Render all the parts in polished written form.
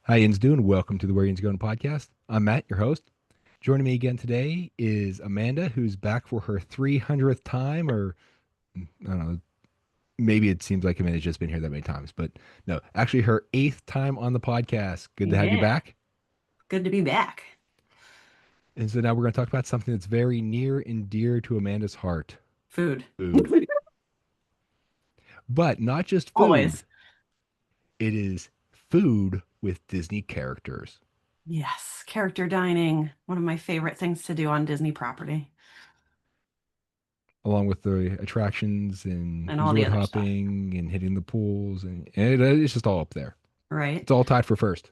Hi, Yinz doing? Welcome to the Where Yinz Goin podcast. I'm Matt, your host. Joining me again today is Amanda, who's back for her 300th time, or I don't know, maybe it seems like Amanda's just been here that many times, but no, actually her eighth time on the podcast. Good to have you Yeah, back. good to be back. And so now we're going to talk about something that's very near and dear to Amanda's heart, Food. food. But not just food, Always. it is food with Disney characters, Yes, character dining, one of my favorite things to do on Disney property along with the attractions and and all the resort other stuff, hopping and hitting the pools. And it's just all up there. right? It's all tied for first.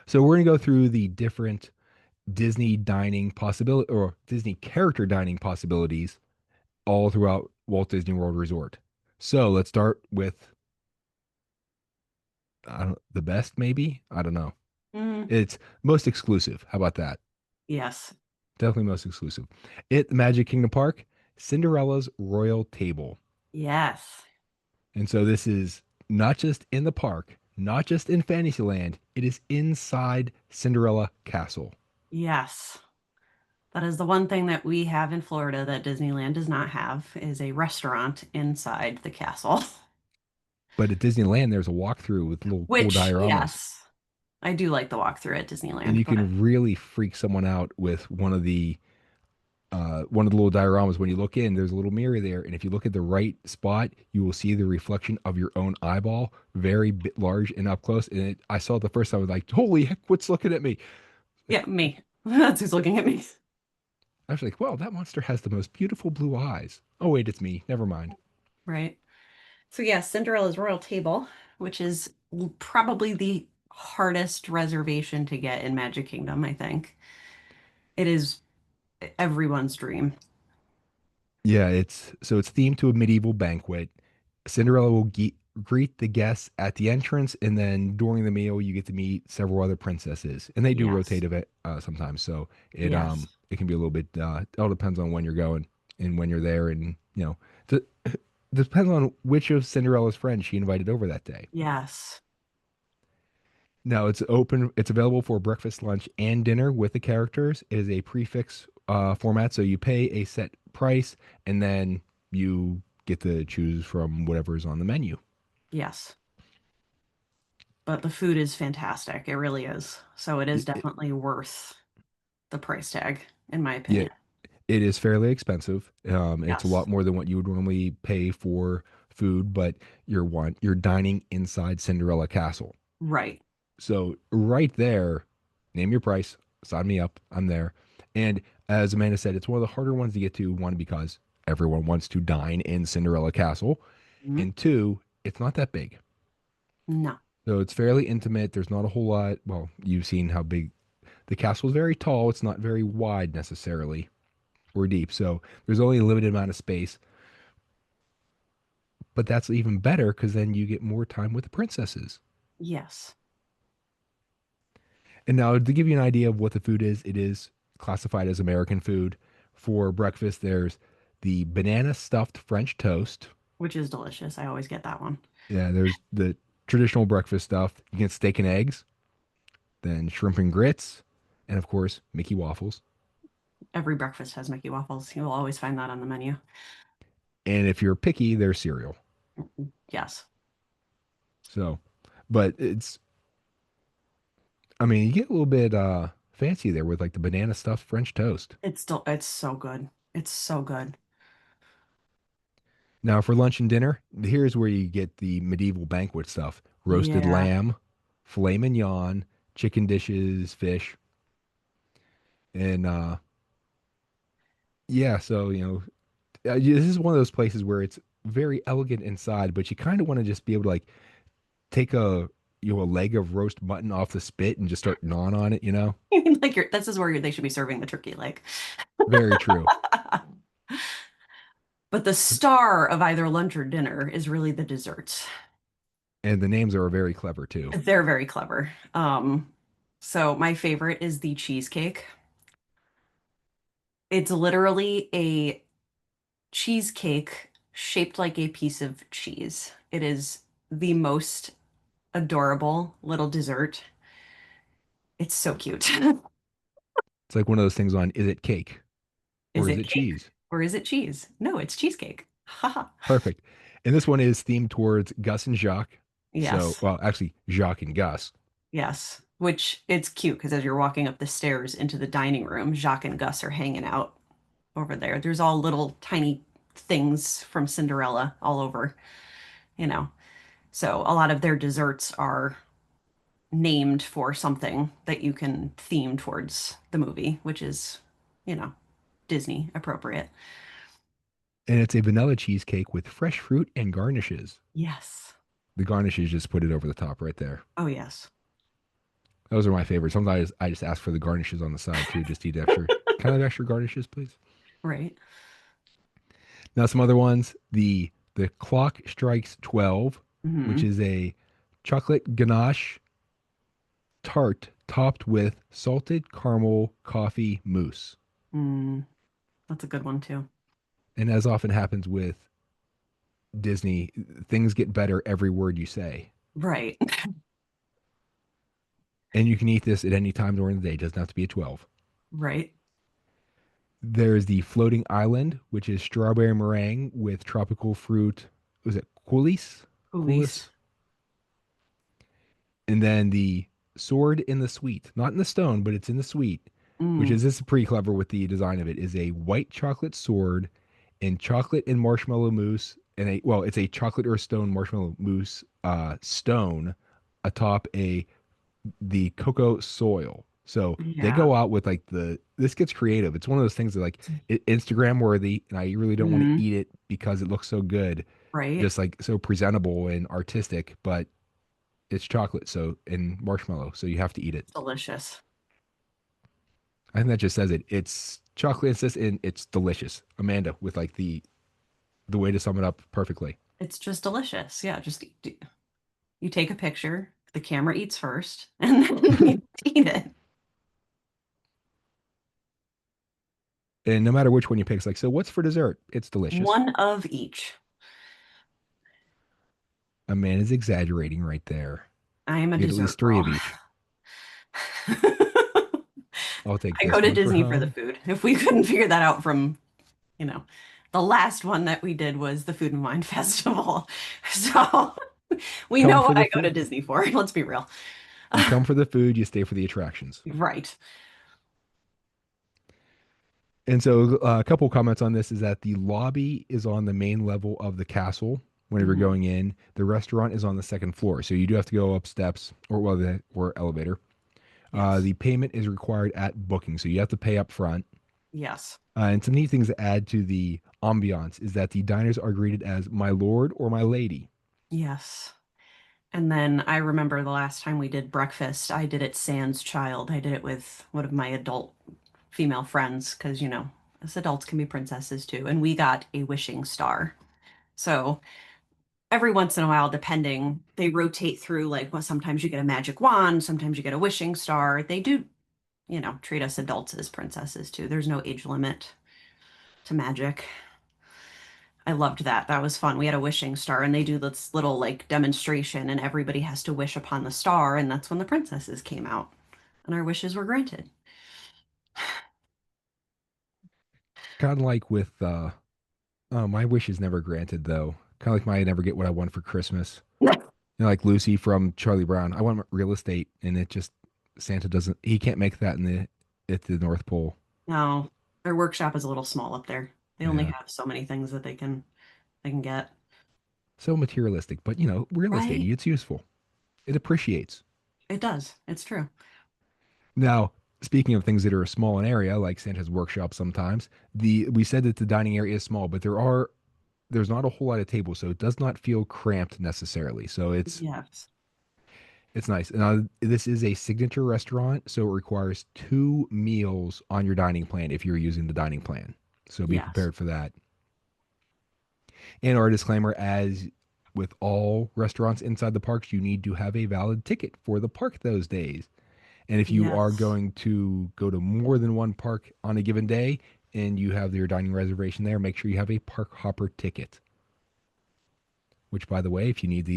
So we're going to go through the different Disney dining possibility or Disney character dining possibilities all throughout Walt Disney World Resort. So let's start with the best, maybe. I don't know. Mm, It's most exclusive. How about that? yes, Definitely most exclusive. At the Magic Kingdom Park, Cinderella's Royal Table. yes, And so this is not just in the park, not just in Fantasyland, it is inside Cinderella Castle. yes. That is the one thing that we have in Florida that Disneyland does not have is a restaurant inside the castle. But at Disneyland, there's a walkthrough with little cool Which, dioramas, yes, I do like the walkthrough at and Disneyland, you but can really freak someone out with one of the little dioramas. When you look in, there's a little mirror there, and if you look at the right spot, you will see the reflection of your own eyeball, very large and up close. And I saw it the first time. I was like, "Holy heck, what's looking at me?" yeah, me. That's who's looking at me, I was like, "Well, that monster has the most beautiful blue eyes." Oh wait, it's me. Never mind. right? So yeah, Cinderella's Royal Table, which is probably the hardest reservation to get in Magic Kingdom, I think. It is everyone's dream. Yeah, it's themed to a medieval banquet. Cinderella will greet the guests at the entrance, and then during the meal, you get to meet several other princesses, and they do rotate Yes. a bit sometimes. So Yes. it can be a little bit. It all depends on when you're going and when you're there, and depends on which of Cinderella's friends she invited over that day. Yes. Now it's open. It's available for breakfast, lunch, and dinner with the characters. It is a prefix format, so you pay a set price, and then you get to choose from whatever is on the menu. Yes. But the food is fantastic. It really is. So it is It, definitely worth the price tag, in my yeah, opinion. it is fairly expensive. It's a Yes. lot more than what you would normally pay for food, but you're dining inside Cinderella Castle. Right. So right there, name your price, sign me up. I'm there. And as Amanda said, it's one of the harder ones to get to. One, because everyone wants to dine in Cinderella Castle, Mhm. and two, it's not that big. No. So it's fairly intimate. There's not a whole lot. Well, you've seen how big the castle is. Very tall. It's not very wide necessarily or deep. So there's only a limited amount of space. But that's even better because then you get more time with the princesses. Yes. And now, to give you an idea of what the food is, it is classified as American food. For breakfast, there's the banana stuffed French toast. Which is delicious. I always get that one. Yeah, there's the traditional breakfast stuff. You get steak and eggs, then shrimp and grits, and of course, Mickey waffles. Every breakfast has Mickey waffles. You will always find that on the menu. And if you're picky, there's cereal. Yes. So, but I mean, you get a little bit fancy there with like the banana stuffed French toast. It's so good. It's so good. Now, for lunch and dinner, here's where you get the medieval banquet stuff: roasted Yeah. lamb, filet mignon, chicken dishes, fish. And yeah, so, this is one of those places where it's very elegant inside, but you kind of want to just be able to like take a leg of roast mutton off the spit and just start gnawing on it, you know? Like this is where they should be serving the turkey leg. Very true. But the star of either lunch or dinner is really the desserts. And the names are very clever too. They're very clever. So my favorite is the cheesecake. It's literally a cheesecake shaped like a piece of cheese. It is the most adorable little dessert. It's so cute. It's like one of those things on, is it cake Is or is it it cake cheese? or is it cheese? No, it's cheesecake. Haha. Perfect. And this one is themed towards Gus and Jacques. So, Yes. well, actually, Jacques and Gus. Yes. Which it's cute because as you're walking up the stairs into the dining room, Jacques and Gus are hanging out over there. There's all little tiny things from Cinderella all over, you know. So a lot of their desserts are named for something that you can theme towards the movie, which is, you know, Disney appropriate. And it's a vanilla cheesecake with fresh fruit and garnishes. Yes. The garnishes just put it over the top right there. Oh, yes. Those are my favorites. Sometimes I just ask for the garnishes on the side too, just to eat extra. Kind of extra garnishes, please? Right. Now some other ones. The clock strikes 12, which Hmm. is a chocolate ganache tart topped with salted caramel coffee mousse. Mm, that's a good one too. And as often happens with Disney, things get better every word you say. Right. And you can eat this at any time during the day. It doesn't have to be at 12. Right. There's the floating island, which is strawberry meringue with tropical fruit. Was it coulis? Coulis. Coulis. And then the sword in the sweet, not in the stone, but it's in the sweet, which Mm, is this is pretty clever with the design of it. Is a white chocolate sword and chocolate and marshmallow mousse, and a well, it's a chocolate or stone marshmallow mousse stone atop a the cocoa soil. So they yeah. go out with like this gets creative. It's one of those things that like Instagram worthy, and I really don't want to Mm, eat it because it looks so good, right. just like so presentable and artistic, but it's chocolate, so and marshmallow, so you have to eat it. Delicious. I think that just says it. It's chocolate insist and it's delicious. Amanda with like the way to sum it up perfectly. It's just delicious. Yeah, just you take a picture, the camera eats first, and then you eat it. And no matter which one you pick, it's like, so what's for dessert? It's delicious. One of each. A man is exaggerating right there. I am a You get at dessert least three girl. of each. I'll take I go this to one for Disney for the home. food. If we couldn't figure that out from, you know, the last one that we did was the Food and Wine Festival. So we Come know for what the I go to food. Disney for. Let's be real. You come for the food, you stay for the attractions. Right. And so, a couple comments on this is that the lobby is on the main level of the castle. Whenever you're Mhm. going in, the restaurant is on the second floor, so you do have to go up steps or well, the or elevator. Yes. The payment is required at booking, so you have to pay up front. Yes. And some neat things to add to the ambiance is that the diners are greeted as my lord or my lady. Yes. And then I remember the last time we did breakfast, I did it sans child. I did it with one of my adult female friends because, us adults can be princesses too. And we got a wishing star. So every once in a while, depending, they rotate through like, well, sometimes you get a magic wand, sometimes you get a wishing star. They do, treat us adults as princesses too. There's no age limit to magic. I loved that. That was fun. We had a wishing star and they do this little like demonstration and everybody has to wish upon the star and that's when the princesses came out and our wishes were granted. Kind of like with oh, my wish is never granted though. Kind of like my I never get what I want for Christmas. Like Lucy from Charlie Brown. I want real estate, and it just Santa doesn't. He can't make that in the at the North Pole. No, their workshop is a little small up there. They only Yeah, have so many things that they can get. so materialistic. But real estate, Right? it's useful. It appreciates. It does. It's true. Now, speaking of things that are small in area, like Santa's workshop, sometimes the we said that the dining area is small, but there's not a whole lot of tables, so it does not feel cramped necessarily. So Yes. it's nice. Now, this is a signature restaurant, so it requires 2 meals on your dining plan if you're using the dining plan. So be Yes. prepared for that. And our disclaimer, as with all restaurants inside the parks, you need to have a valid ticket for the park those days. And if you are Yes. going to go to more than one park on a given day and you have your dining reservation there, make sure you have a park hopper ticket. Which, by the way, if you need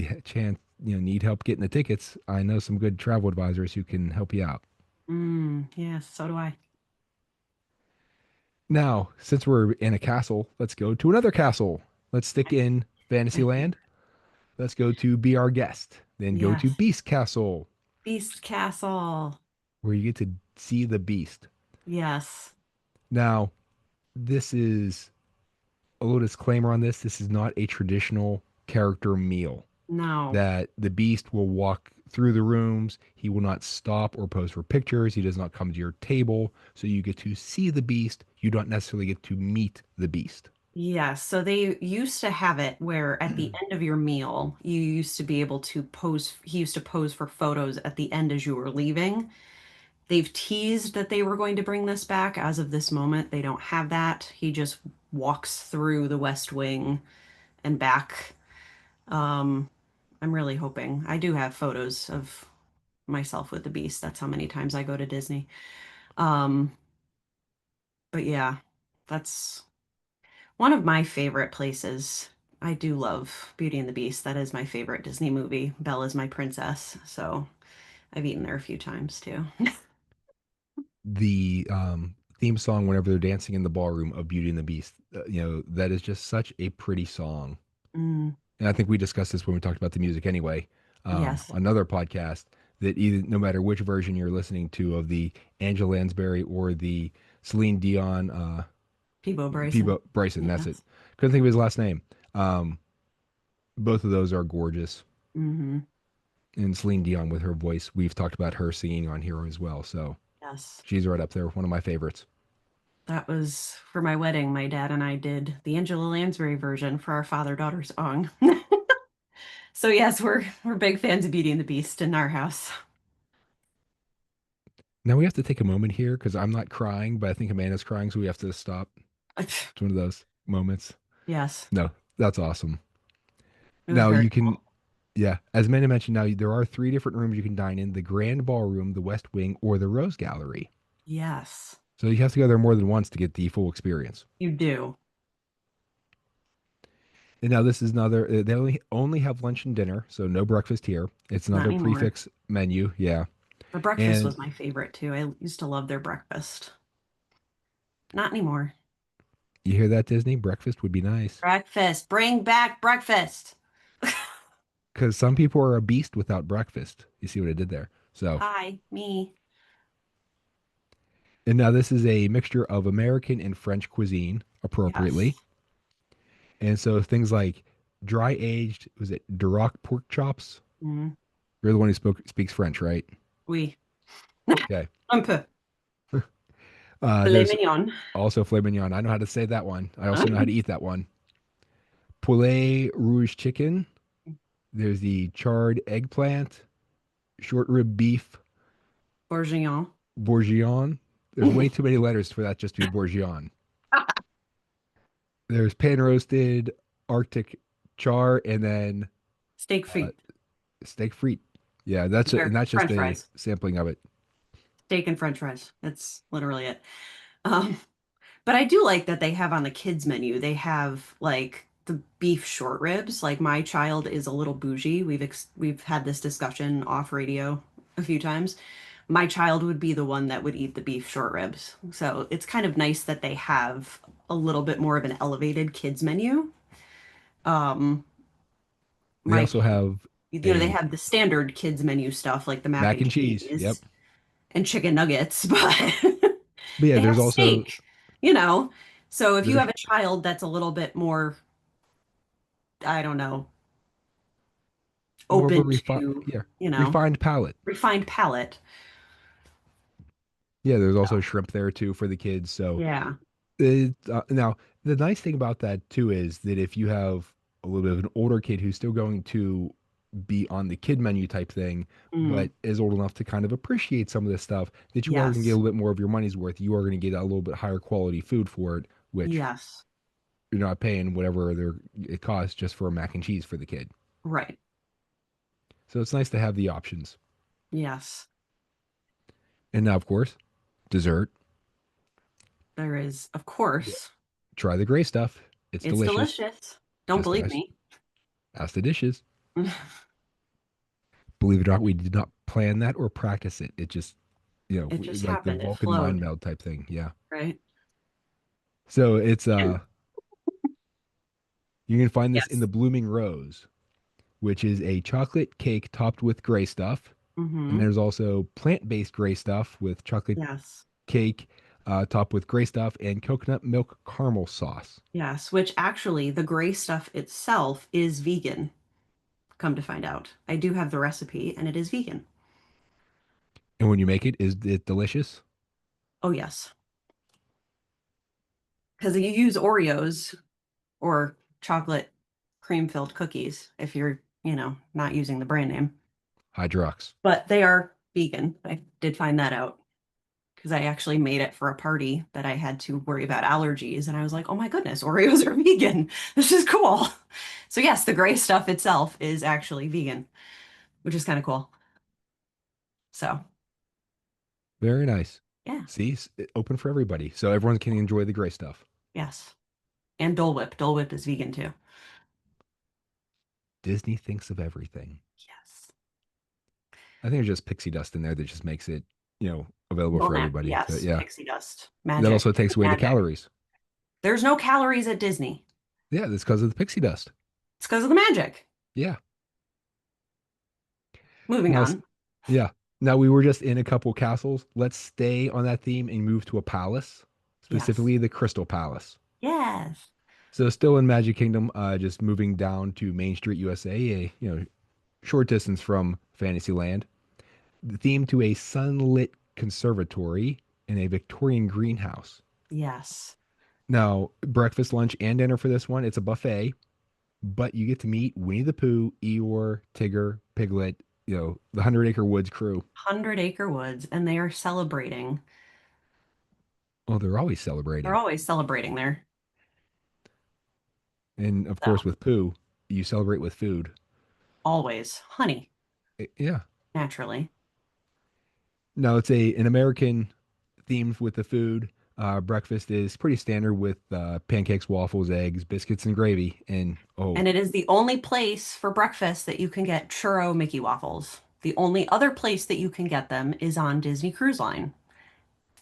need help getting the tickets, I know some good travel advisors who can help you out. Yes, so do I. Now, since we're in a castle, let's go to another castle. Let's stick in My Fantasyland. favorite. Let's go to Be Our Guest. Then go to Yes. Beast Castle, Beast Castle. where you get to see the beast. Yes. Now, this is a little disclaimer on this. This is not a traditional character meal. No. That the beast will walk through the rooms. He will not stop or pose for pictures. He does not come to your table. So you get to see the beast. You don't necessarily get to meet the beast. Yes. So they used to have it where at the end of your meal, you used to be able to pose. He used to pose for photos at the end as you were leaving. They've teased that they were going to bring this back. As of this moment, they don't have that. He just walks through the West Wing and back. Um, I'm really hoping. I do have photos of myself with the beast. That's how many times I go to Disney. Um, but yeah, that's one of my favorite places. I do love Beauty and the Beast. That is my favorite Disney movie. Bella's my princess. So I've eaten there a few times too. The theme song, whenever they're dancing in the ballroom of Beauty and the Beast, that is just such a pretty song. Mm, And I think we discussed this when we talked about the music anyway, yes. another podcast, that either no matter which version you're listening to of the Angela Lansbury or the Celine Dion, Peebo Bryson. Peebo Bryson, that's it. Yes. Couldn't think of his last name. Um, both of those are gorgeous. Hmm. And Celine Dion with her voice, we've talked about her singing on Hero as well. So Yes. she's right up there, one of my favorites. That was for my wedding. My dad and I did the Angela Lansbury version for our father-daughter song. So yes, we're big fans of Beauty and the Beast in our house. Now we have to take a moment here because I'm not crying, but I think Amanda's crying, so we have to stop. It's one of those moments. Yes, No, that's awesome. it was Now very you can, cool. yeah, as Amanda mentioned, now there are three different rooms you can dine in: the Grand Ballroom, the West Wing, or the Rose Gallery. Yes, So you have to go there more than once to get the full experience. you do. And now this is another. They only have lunch and dinner, so no breakfast here. It's Not another anymore. prefix menu. Yeah, The breakfast and was my favorite too. I used to love their breakfast. Not anymore. you hear that, Disney? Breakfast would be nice Breakfast. Bring back breakfast. because some people are a beast without breakfast. You see what I did there? So, Hi, me. and now this is a mixture of American and French cuisine, appropriately. Yes. And so things like dry aged, was it Duroc pork chops? Mm, You're the one who speaks French, right? oui. Okay. Un peu. Filet There's mignon. also filet mignon. I know how to say that one. I also know how to eat that one. Poulet rouge chicken. There's the charred eggplant, short rib beef, Bourguignon. bourguignon. There's way too many letters for that just to be bourguignon. There's pan roasted Arctic char, and then Steak uh, frites. steak frite. Yeah, and They're that's just French a fries. sampling of it. Steak and French fries. That's literally it. Um, but I do like that they have on the kids menu, they have like the beef short ribs. Like my child is a little bougie. We've had this discussion off radio a few times. My child would be the one that would eat the beef short ribs. So it's kind of nice that they have a little bit more of an elevated kids menu. Um, They my also have they a have the standard kids menu stuff like the mac mac and and cheese. Yep. cheese and chicken nuggets, but But yeah, they have there's also steak, you know. So if you there's have a child that's a little bit more, I don't know, more of a open to, refined palate. refined palate. Yeah, there's also shrimp there too for the kids. So Yeah. now the nice thing about that too is that if you have a little bit of an older kid who's still going to be on the kid menu type thing, but Mm, is old enough to kind of appreciate some of this stuff, that you are going to get a yes. little bit more of your money's worth. You are going to get a little bit higher quality food for it, which Yes. you're not paying whatever it costs just for a mac and cheese for the kid. Right. So it's nice to have the options. Yes. And now, of course, dessert. There is, of Yeah. course. Try the gray stuff. It's It's delicious. delicious. Don't Just believe ask, me. ask the dishes. Believe it or not, we did not plan that or practice it. It just, It just like the happened. It Vulcan mind flowed, meld type thing. Yeah. right? So it's you can find this in Yes. the Blooming Rose, which is a chocolate cake topped with gray stuff. And Mm-hmm. there's also plant-based gray stuff with chocolate Yes. cake topped with gray stuff and coconut milk caramel sauce. Yes. Which actually, the gray stuff itself is vegan, come to find out. I do have the recipe and it is vegan. And when you make it, is it delicious? Oh, yes. Because you use Oreos or chocolate cream filled cookies if you're, not using the brand name. Hydrox. But they are vegan. I did find that out because I actually made it for a party that I had to worry about allergies. And I was like, oh my goodness, Oreos are vegan. This is cool. So, yes, the gray stuff itself is actually vegan, which is kind of cool. So, Very nice. yeah, See, open for everybody. So everyone can enjoy the gray stuff. yes. And Dole Whip. Dole Whip is vegan too. Disney thinks of everything. Yes. I think there's just pixie dust in there that just makes it, available Well, for everybody. But yes, yeah, pixie dust. that Magic. also takes away the Magic. calories. There's no calories at Disney. Yeah, that's because of the pixie dust. It's because of the magic. Yeah. Moving Now, on. yeah. Now we were just in a couple castles. Let's stay on that theme and move to a palace, Yes. specifically the Crystal Palace. Yes. So still in Magic Kingdom, just moving down to Main Street, USA, a short distance from Fantasyland. The theme to a sunlit conservatory in a Victorian greenhouse. Yes. Now, breakfast, lunch, and dinner for this one. It's a buffet, but you get to meet Winnie the Pooh, Eeyore, Tigger, Piglet, the Hundred Acre Woods crew. 100 Acre Woods, and they are celebrating. Oh, they're always They're celebrating. always celebrating there. And of So, course, with Pooh, you celebrate with food. always. Honey, Yeah. naturally. No, it's an American themed with the food. Breakfast is pretty standard with pancakes, waffles, eggs, biscuits, and gravy. And oh, And it is the only place for breakfast that you can get churro Mickey waffles. The only other place that you can get them is on Disney Cruise Line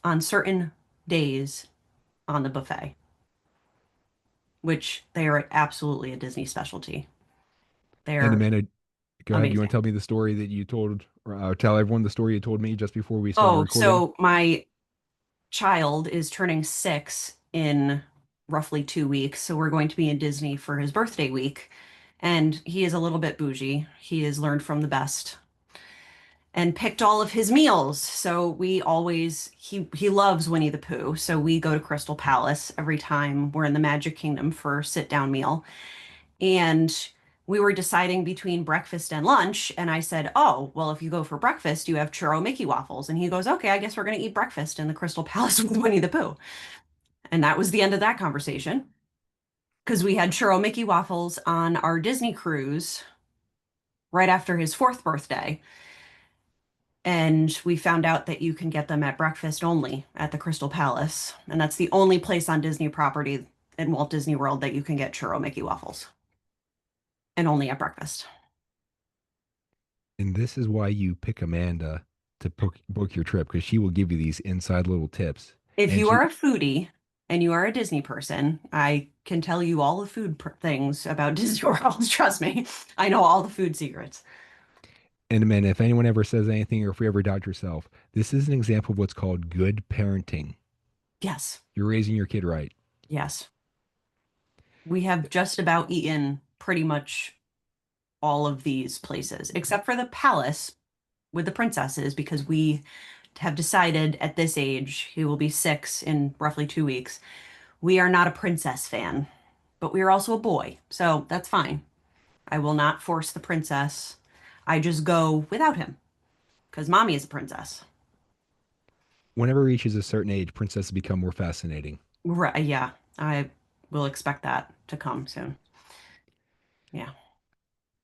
on certain days on the buffet, which they are absolutely a Disney specialty. and They're Amanda, go ahead. You want to amazing. tell me the story that you told, or tell everyone the story you told me just before we started Oh, recording? so my child is turning 6 in roughly 2 weeks. So we're going to be in Disney for his birthday week. And he is a little bit bougie. He has learned from the best and picked all of his meals. So we always he loves Winnie the Pooh. So we go to Crystal Palace every time we're in the Magic Kingdom for sit down meal. And we were deciding between breakfast and lunch. And I said, oh, well, if you go for breakfast, you have churro Mickey waffles. And he goes, okay, I guess we're going to eat breakfast in the Crystal Palace with Winnie the Pooh. And that was the end of that conversation because we had churro Mickey waffles on our Disney cruise right after his 4th birthday. And we found out that you can get them at breakfast only at the Crystal Palace. And that's the only place on Disney property in Walt Disney World that you can get churro Mickey waffles and only at breakfast. And this is why you pick Amanda to book your trip because she will give you these inside little tips. If And you she are a foodie and you are a Disney person, I can tell you all the things about Disney World. Trust me, I know all the food secrets. and Amanda, if anyone ever says anything or if we ever doubt yourself, this is an example of what's called good parenting. Yes, You're raising your kid right. yes. We have just about eaten pretty much all of these places, except for the palace with the princesses, because we have decided at this age, he will be 6 in roughly 2 weeks. We are not a princess fan, but we are also a boy, so that's fine. I will not force the princess. I just go without him because mommy is a princess. Whenever it reaches a certain age, princesses become more fascinating. Right, yeah, I will expect that to come soon. Yeah.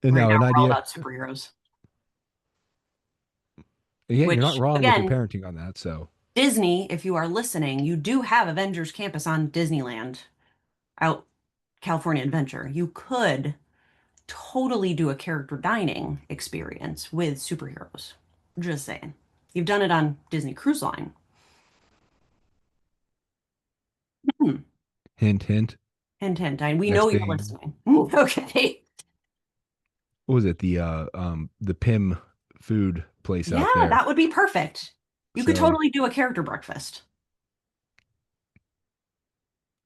And Right now, now, an we're all idea. about superheroes, Yeah, you're not which, wrong with your again, parenting on that. So, Disney, if you are listening, you do have Avengers Campus on Disneyland out California Adventure. You could totally do a character dining experience with superheroes. Just saying. You've done it on Disney Cruise Line. Hmm. Hint, hint. Hint, hint. We Next know you're big, listening. Okay. what was it? The Pim food place Yeah, out there. that would be perfect. You could So totally do a character breakfast,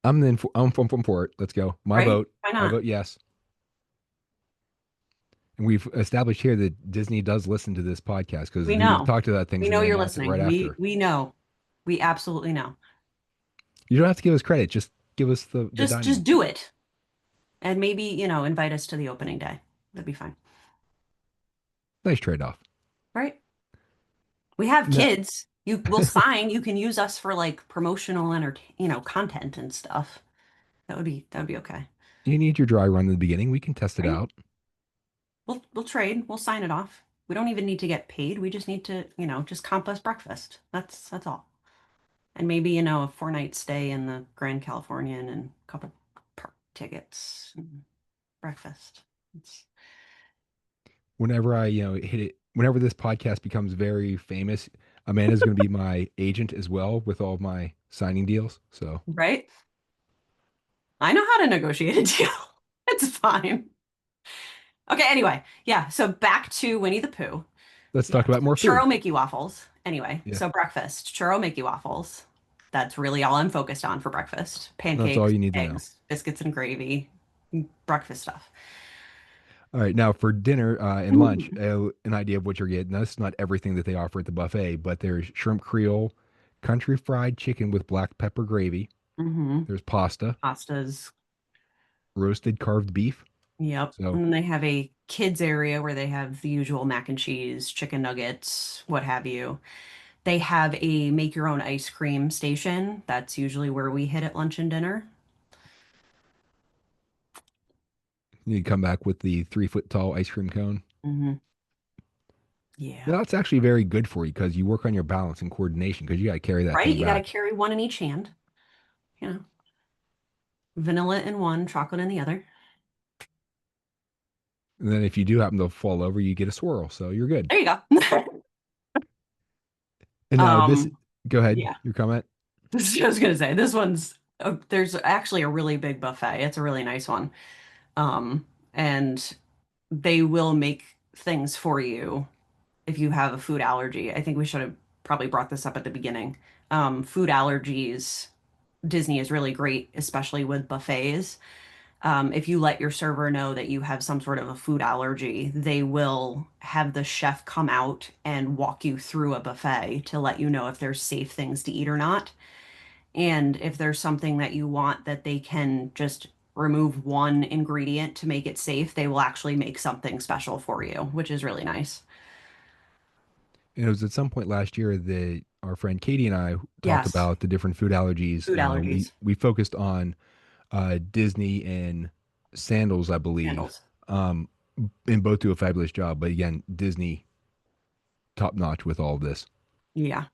I'm for it. Let's go. My right? vote. Why I not? vote yes. And we've established here that Disney does listen to this podcast because We we know. talked about things We and know they you're announced it right listening. We after. we know. We absolutely know. You don't have to give us credit. Just give us the Just dining. do it. And maybe, invite us to the opening day. That'd be fine. Nice trade off. Right? We have No, kids. You will sign. You can use us for like promotional content and stuff. That would be okay. you need your dry run in the beginning. We can test it Right? out. We'll trade. We'll sign it off. We don't even need to get paid. We just need to, just comp us breakfast. That's all. And maybe, a 4 night stay in the Grand Californian and a couple park tickets and breakfast. It's Whenever I, hit it, whenever this podcast becomes very famous, Amanda's going to be my agent as well with all of my signing deals. So right. I know how to negotiate a deal. It's fine. Okay, anyway, yeah, so back to Winnie the Pooh. let's Yeah, talk about more food. churro Mickey waffles. Anyway, Yeah, so breakfast, churro Mickey waffles. That's really all I'm focused on for breakfast. that's all Pancakes, you need to know. eggs, biscuits and gravy, breakfast stuff. All right, now for dinner and lunch, an idea of what you're getting. That's not everything that they offer at the buffet, but there's shrimp creole, country fried chicken with black pepper gravy. Mm-hmm. There's pasta, Pastas. roasted carved beef. Yep. So And then they have a kids area where they have the usual mac and cheese, chicken nuggets, what have you. They have a make your own ice cream station. That's usually where we hit at lunch and dinner. you come back with the 3 foot tall ice cream cone. Hmm. Yeah. Now, that's actually very good for you because you work on your balance and coordination because you got to carry that Right? thing You got to back. carry one in each hand. You know, vanilla in one, chocolate in the other. And then if you do happen to fall over, you get a swirl. So you're good. There you go. And now this, Um, go ahead, yeah. your comment. I was gonna say this one's there's actually a really big buffet. It's a really nice one. And they will make things for you if you have a food allergy. I think we should have probably brought this up at the beginning. Food allergies, Disney is really great, especially with buffets. If you let your server know that you have some sort of a food allergy, they will have the chef come out and walk you through a buffet to let you know if there's safe things to eat or not. And if there's something that you want that they can just remove one ingredient to make it safe, they will actually make something special for you, which is really nice. And it was at some point last year that our friend Katie and I talked Yes, about the different food allergies. food We allergies, we focused on Disney and sandals, I believe. candles. Um, and both do a fabulous job. But again, Disney top notch with all of this. Yeah,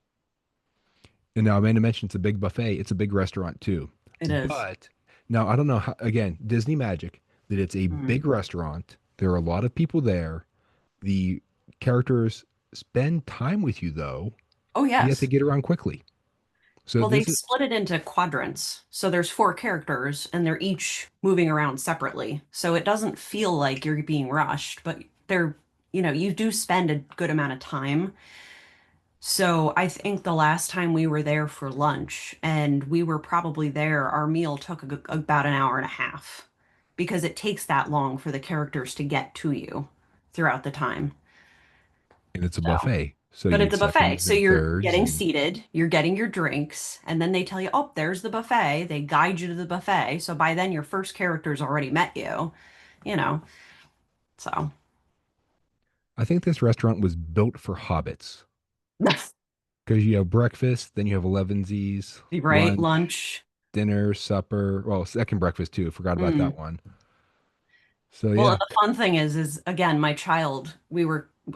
And now Amanda mentioned it's a big buffet. It's a big restaurant too. it is. But now I don't know how, again, Disney magic that it's a Mm. big restaurant. There are a lot of people there. The characters spend time with you though. Oh, You have to yes. get around quickly. So Well, they this is, split it into quadrants. So there's four characters and they're each moving around separately. So it doesn't feel like you're being rushed, but you do spend a good amount of time. So I think the last time we were there for lunch and we were probably there, our meal took about an hour and a half because it takes that long for the characters to get to you throughout the time. and it's a So. buffet. So But you it's need a buffet. seconds So and you're thirds getting and seated, you're getting your drinks, and then they tell you, oh, there's the buffet. They guide you to the buffet. So by then your first character's already met you, you know. So I think this restaurant was built for hobbits because you have breakfast, then you have elevensies, right, lunch, lunch. dinner, supper. Well, second breakfast too. Forgot about that Mm. one. So Well, yeah, the fun thing is again, my child,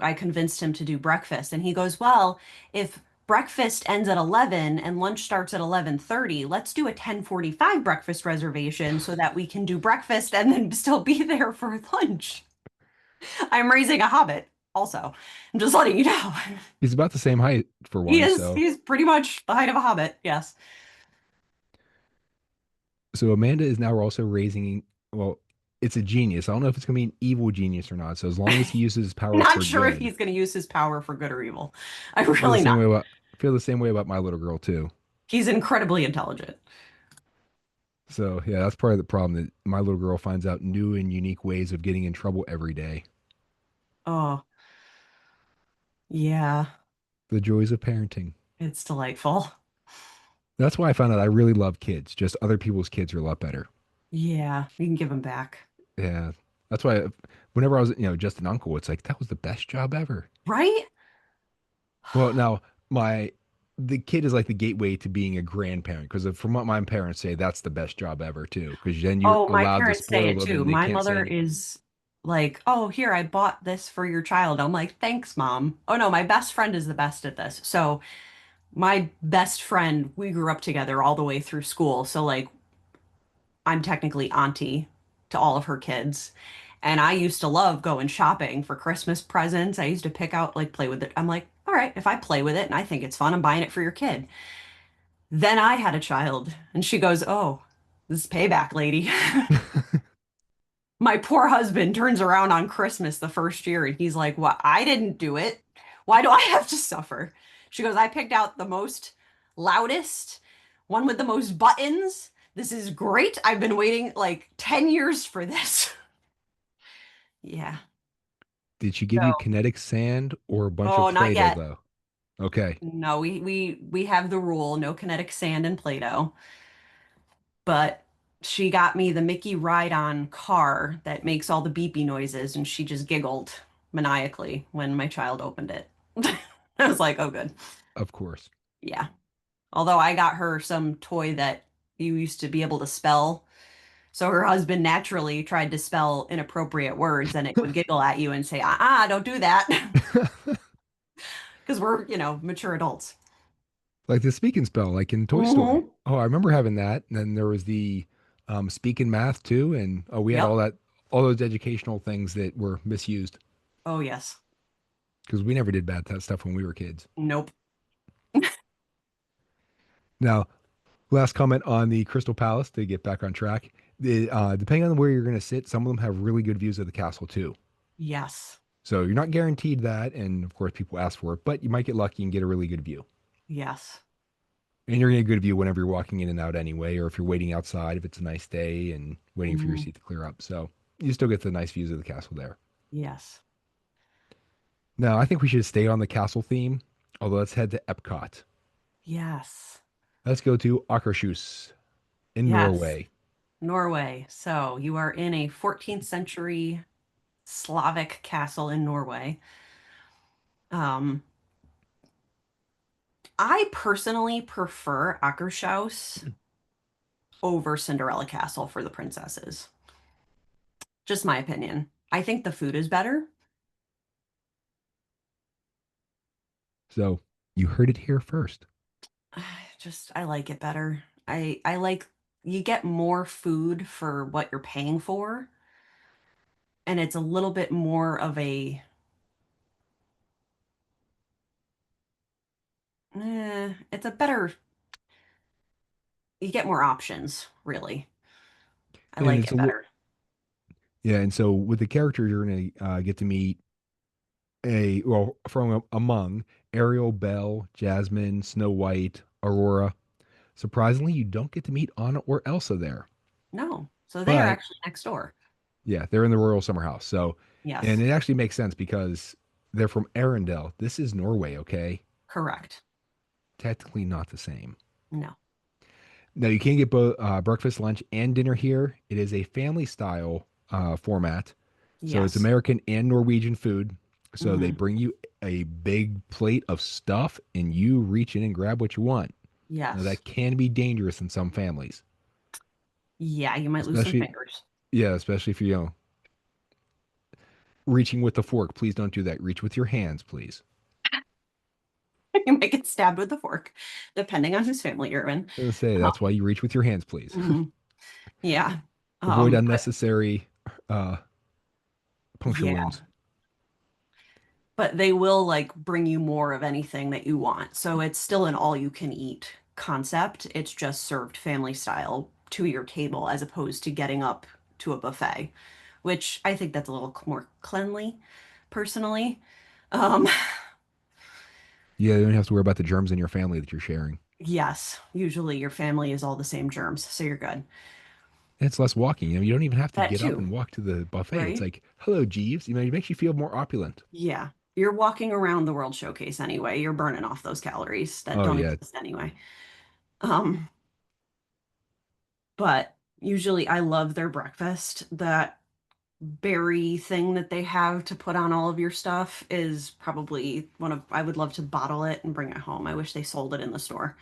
I convinced him to do breakfast, and he goes, well, if breakfast ends at 11 and lunch starts at 11:30. Let's do a 10:45 breakfast reservation so that we can do breakfast and then still be there for lunch. I'm raising a hobbit also. I'm just letting you know. He's about the same height for He one, is so he's pretty much the height of a hobbit. Yes. Amanda is now also raising, well, it's a genius. I don't know if it's going to be an evil genius or not. So as long as he uses his power Not for sure if good, he's going to use his power for good or evil. I'm I feel the really same not. way about my little girl too. He's incredibly intelligent. So yeah, that's part of the problem that my little girl finds out new and unique ways of getting in trouble every day. Oh, yeah. The joys of parenting. It's delightful. That's why I found out I really love kids. Just other people's kids are a lot better. Yeah, you can give him back. Yeah. That's why whenever I was, just an uncle, it's like that was the best job ever. Right? Well, now my the kid is like the gateway to being a grandparent because from what my parents say, that's the best job ever too. Because then you're Oh, my allowed to parents say spoil it them too. and they My can't say mother anything. is like, "Oh, here, I bought this for your child." I'm like, "Thanks, Mom." Oh no, my best friend is the best at this. So, my best friend, we grew up together all the way through school. So, like, I'm technically auntie to all of her kids. And I used to love going shopping for Christmas presents. I used to pick out, like, play with it. I'm like, all right, if I play with it and I think it's fun, I'm buying it for your kid. Then I had a child, and she goes, "Oh, this is payback, lady." My poor husband turns around on Christmas the first year and he's like, "Well, I didn't do it. Why do I have to suffer?" She goes, "I picked out the most loudest, one with the most buttons. This is great. I've been waiting like 10 years for this." Yeah. Did she give you So, kinetic sand or a bunch of oh, not Play-Doh yet. though? Okay, No, we have the rule, no kinetic sand and Play-Doh. But she got me the Mickey ride-on car that makes all the beepy noises, and she just giggled maniacally when my child opened it. I was like, oh, good. of course. Yeah. Although I got her some toy that you used to be able to spell. So her husband naturally tried to spell inappropriate words and it would giggle at you and say, don't do that. Because we're, mature adults. Like the speak and spell, like in Toy Story. Hmm. Oh, I remember having that. And then there was the speak and math too. And oh, we had Yep. all those educational things that were misused Oh, yes. because we never did bad that stuff when we were kids. Nope. Now, last comment on the Crystal Palace to get back on track. Depending on where you're going to sit, some of them have really good views of the castle too. Yes. So you're not guaranteed that, and of course people ask for it, but you might get lucky and get a really good view. Yes. And you're going to get a good view whenever you're walking in and out anyway, or if you're waiting outside, if it's a nice day and waiting for your Mhm. seat to clear up. So you still get the nice views of the castle there. Yes. Now, I think we should stay on the castle theme, although let's head to Epcot. Yes. Let's go to Akershus in Yes. Norway. Norway. So you are in a 14th century Slavic castle in Norway. Um, I personally prefer Akershus over Cinderella Castle for the princesses. Just my opinion. I think the food is better. So you heard it here first. Just I like it better. I like you get more food for what you're paying for, and it's a little bit more of it's a better, you get more options, really. I And like it's it better. yeah. And so with the characters, you're going to get to meet among Ariel, Belle, Jasmine, Snow White, Aurora. Surprisingly, you don't get to meet Anna or Elsa there. No. So they are But actually next door. yeah, they're in the Royal Summer House. So, and Yes, it actually makes sense because they're from Arendelle. This is Norway, okay? correct. Technically not the same. No. Now, you can get both breakfast, lunch, and dinner here. It is a family style format. So it's Yes. American and Norwegian food. So they Hmm. bring you a big plate of stuff and you reach in and grab what you want. Now, Yes. that can be dangerous in some families, Yeah, you might lose some especially, fingers. yeah, especially if you reaching with the fork. Please don't do that. Reach with your hands, please. You might get stabbed with a fork, depending on whose family you're in. I was gonna say that's why you reach with your hands, please. Mhm. Yeah. Avoid But unnecessary uh, puncture yeah, wounds. but they will like bring you more of anything that you want. So it's still an all you can eat concept. It's just served family style to your table as opposed to getting up to a buffet, which I think that's a little more cleanly, personally. Um, Yeah, you don't have to worry about the germs in your family that you're sharing. yes, usually your family is all the same germs, so you're good. And it's less walking. You don't even have to That get up too, and walk to the buffet. It's right? like, hello, Jeeves. It makes you feel more opulent. Yeah. You're walking around the World Showcase anyway. You're burning off those calories that Oh don't yeah, exist anyway. Um, but usually I love their breakfast. That berry thing that they have to put on all of your stuff is probably one of, I would love to bottle it and bring it home. I wish they sold it in the store.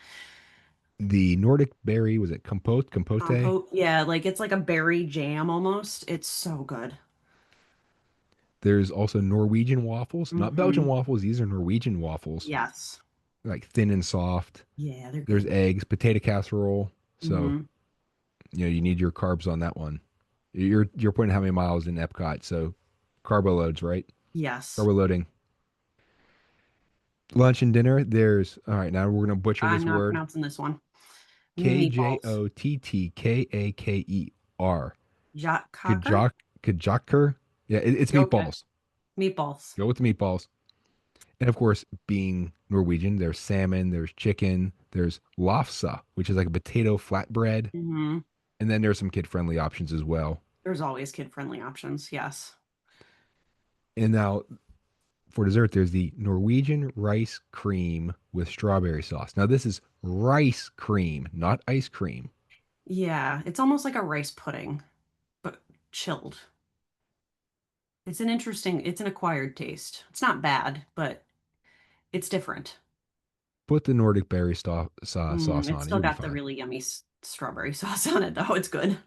the Nordic berry was it compote? Compote, yeah, like it's like a berry jam almost. It's so good. There's also Norwegian waffles, not Belgian Hmm. waffles. These are Norwegian waffles, Yes. like thin and soft. Yeah, they're There's good. eggs, potato casserole. So Hmm. you need your carbs on that one. You're putting how many miles in Epcot? So carbo loads, right? Yes. Carbo loading. Lunch and dinner. There's all right. Now we're gonna butcher I'm this not word. pronouncing this one. Meatballs. Kjottkaker. Jot Cocker? Kajak Kajaker. Yeah, it's Okay. meatballs. Meatballs. Go with the meatballs. And of course, being Norwegian, there's salmon, there's chicken, there's lafsa, which is like a potato flatbread, Hmm. and then there's some kid-friendly options as well. There's always kid-friendly options. Yes. And now for dessert, there's the Norwegian rice cream with strawberry sauce. Now this is rice cream, not ice cream. Yeah, it's almost like a rice pudding, but chilled. It's an acquired taste. It's not bad, but it's different. Put the Nordic berry sauce It's on it, still you'll be got the fine. really yummy strawberry sauce on it, though. It's good.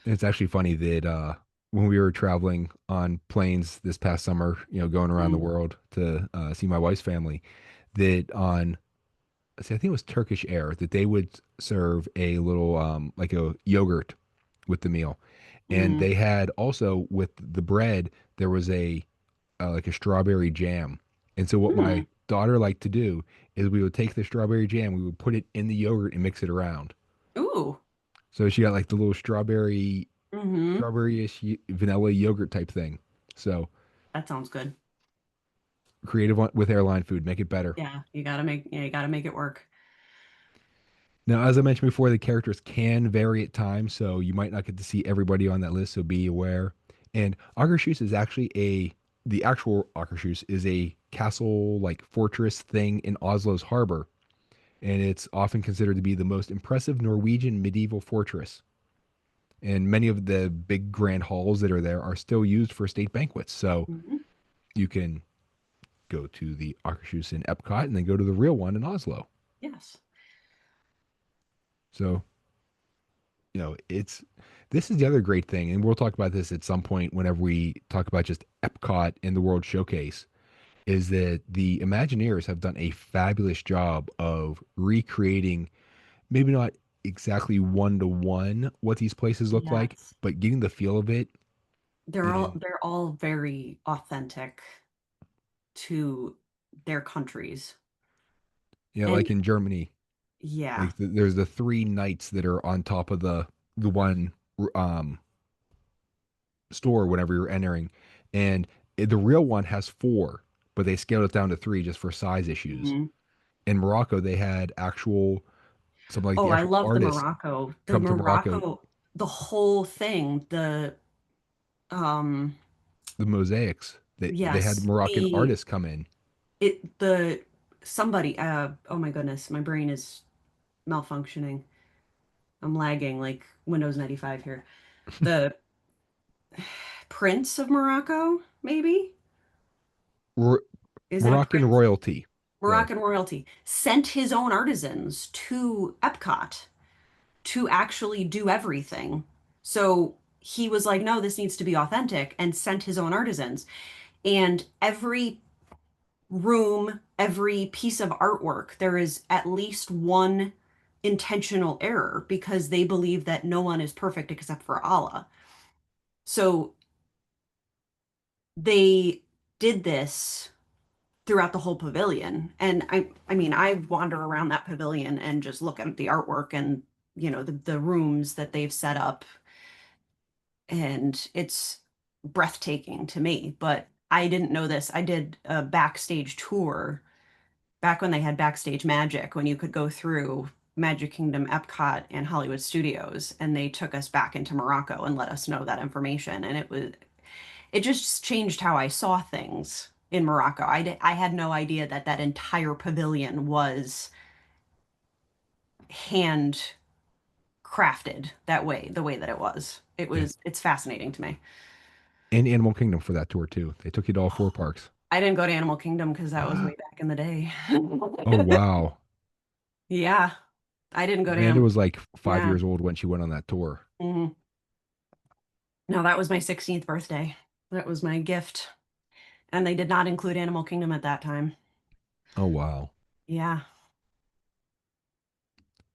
And it's actually funny that when we were traveling on planes this past summer, going around the Mm. world to see my wife's family, that on see, I think it was Turkish Air that they would serve a little like a yogurt with the meal, and Mm. they had also with the bread there was a like a strawberry jam. And so what Mm. my daughter liked to do is we would take the strawberry jam, we would put it in the yogurt and mix it around. Ooh. So she got like the little Mm-hmm. strawberry-ish vanilla yogurt type thing. So That sounds good. creative with airline food, make it better. You gotta make it work. Now, as I mentioned before, the characters can vary at times, so you might not get to see everybody on that list, so be aware. And Akershus is actually the actual Akershus is a castle like fortress thing in Oslo's harbor, and it's often considered to be the most impressive Norwegian medieval fortress. And many of the big grand halls that are there are still used for state banquets. So Hmm. you can go to the Akershus in Epcot and then go to the real one in Oslo. Yes. So it's this is the other great thing, and we'll talk about this at some point whenever we talk about just Epcot and the World Showcase, is that the Imagineers have done a fabulous job of recreating, maybe not exactly one to one what these places look like, Yes. but getting the feel of it. And They're all very authentic to their countries. like And in Germany, yeah. like there's the three knights that are on top of the one um store whenever you're entering. And the real one has four, but they scaled it down to three just for size issues. Mhm. In Morocco, they had actual, some like Oh, the I actual love the artists Morocco. The come to Morocco, Morocco, the whole thing, um the mosaics. They had yes, Moroccan artists come in. the somebody oh my goodness, my brain is malfunctioning. I'm lagging like Windows 95 here. The Prince of Morocco, maybe? Ro- Is it a Moroccan prince? royalty, though. Moroccan royalty sent his own artisans to Epcot to actually do everything. So he was like, no, this needs to be authentic and sent his own artisans. And every room, every piece of artwork, there is at least one intentional error because they believe that no one is perfect except for Allah. So they did this throughout the whole pavilion. And I mean, I wander around that pavilion and just look at the artwork and, the rooms that they've set up, and it's breathtaking to me. But I didn't know this. I did a backstage tour back when they had Backstage Magic, when you could go through Magic Kingdom, Epcot, and Hollywood Studios, and they took us back into Morocco and let us know that information. And it just changed how I saw things in Morocco. I had no idea that that entire pavilion was hand crafted that way, the way that it was. Yeah. It's fascinating to me. And Animal Kingdom for that tour too. They took you to all four parks. I didn't go to Animal Kingdom because that was way back in the day. Oh wow. Yeah, I didn't go to Amanda Animal. was like 5 Yeah. years old when she went on that tour. Mhm. No, that was my 16th birthday. That was my gift. And they did not include Animal Kingdom at that time. Oh wow. Yeah.